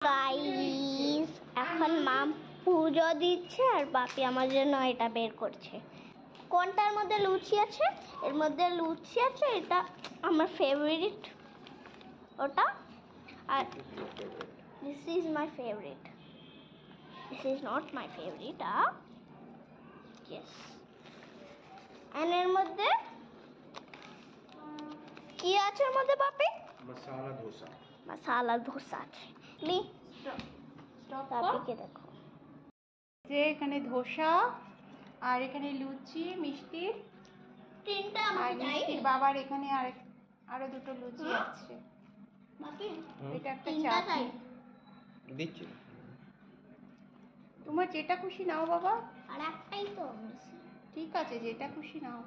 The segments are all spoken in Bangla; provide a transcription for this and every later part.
গাইস, এখন মা পুজো দিচ্ছে আর বাপি আমার জন্য এটা বের করছে। কোনটার মধ্যে লুচি আছে? এর মধ্যে লুচি আছে, এটা আমার ফেভারিট ওটা। আর this is my favourite, this is not my favourite. Yes. And এর মধ্যে কি আছে? এর মধ্যে বাপি मसाला डोसा। मसाला डोसा আছে। লি বাপিকে দেখো, যে এখানে ধোসা আর এখানে লুচি মিষ্টির, তিনটা আর আমাকে চাই। মিষ্টির বাবার এখানে আরো দুটো লুচি আছে। বাপি এটা একটা তিনটা চাই। চাটনি। দিচ্ছি। তোমার যেটা খুশি নাও বাবা। আর একটাই তো মিশি। ঠিক আছে, যেটা খুশি নাও।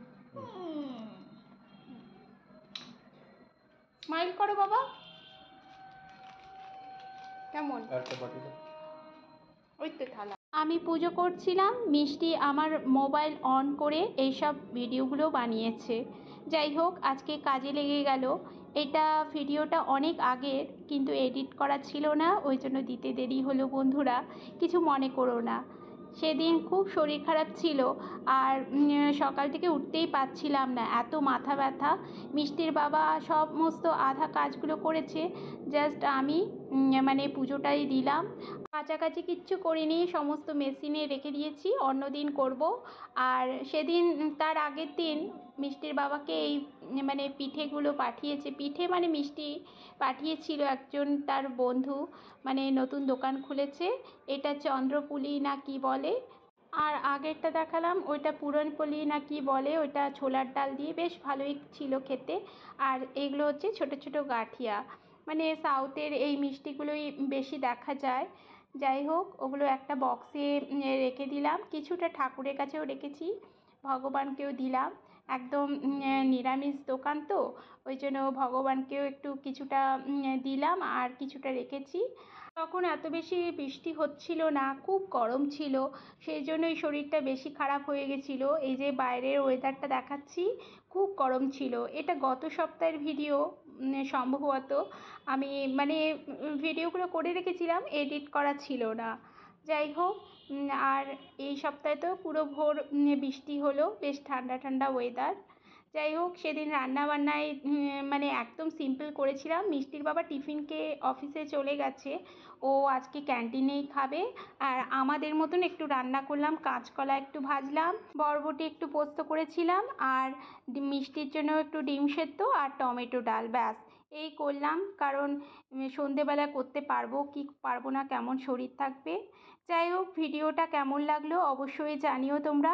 স্মাইল করো বাবা। কেমন? ওই তো থালা। আমি পুজো করছিলাম, মিষ্টি আমার মোবাইল অন করে এইসব ভিডিওগুলো বানিয়েছে। যাই হোক, আজকে কাজে লেগে গেল। এটা ভিডিওটা অনেক আগের, কিন্তু এডিট করা ছিল না, ওই জন্য দিতে দেরি হলো। বন্ধুরা কিছু মনে করো না, সেদিন খুব শরীর খারাপ ছিল আর সকাল থেকে উঠতেই পারছিলাম না, এত মাথা ব্যথা। মিষ্টির বাবা সমস্ত আধা কাজগুলো করেছে, জাস্ট আমি মানে পুজোটাই দিলাম। কাছাকাছি কিচ্ছু করিনি, সমস্ত মেশিনে রেখে দিয়েছি, অন্যদিন করব। আর সেদিন তার আগের দিন মিষ্টির বাবাকে এই মানে পিঠেগুলো পাঠিয়েছে, পিঠে মানে মিষ্টি পাঠিয়েছিল একজন তার বন্ধু, মানে নতুন দোকান খুলেছে, এটা চন্দ্রপুলি না কি বলে। আর আগেরটা দেখালাম ওইটা পুরনপলি না কি বলে, ওইটা ছোলার ডাল দিয়ে বেশ ভালোই ছিল খেতে। আর এগুলো হচ্ছে ছোট ছোট গাঠিয়া, মানে সাউথের এই মিষ্টিগুলোই বেশি দেখা যায়। যাই হোক, ওগুলো একটা বক্সে রেখে দিলাম, কিছুটা ঠাকুরের কাছেও রেখেছি, ভগবানকেও দিলাম। একদম নিরামিষ দোকান তো, ওই জন্য ভগবানকেও একটু কিছুটা দিলাম আর কিছুটা রেখেছি। তখন এত বেশি বৃষ্টি হচ্ছিল না, খুব গরম ছিল, সেই জন্যই শরীরটা বেশি খারাপ হয়ে গেছিলো। এই যে বাইরের ওয়েদারটা দেখাচ্ছি, খুব গরম ছিল। এটা গত সপ্তাহের ভিডিও সম্ভবত, আমি মানে ভিডিওগুলো করে রেখেছিলাম, এডিট করা ছিল না। যাই হোক, আর এই সপ্তাহে তো পুরো ভোর বৃষ্টি হলো, বেশ ঠান্ডা ঠান্ডা ওয়েদার। যাই হোক, সেদিন রান্নাবান্নায় মানে একদম সিম্পল করেছিলাম। মিষ্টির বাবা টিফিনকে অফিসে চলে গেছে, ও আজকে ক্যান্টিনেই খাবে। আর আমাদের মতন একটু রান্না করলাম, কাঁচকলা একটু ভাজলাম, বরবটি একটু পোস্ত করেছিলাম, আর মিষ্টির জন্য একটু ডিম সেদ্ধ আর টমেটো ডাল, ব্যাস এই করলাম। কারণ সন্ধেবেলা করতে পারবো কি পারবো না, কেমন শরীর থাকবে। যাই হোক, ভিডিওটা কেমন লাগলো অবশ্যই জানিও তোমরা।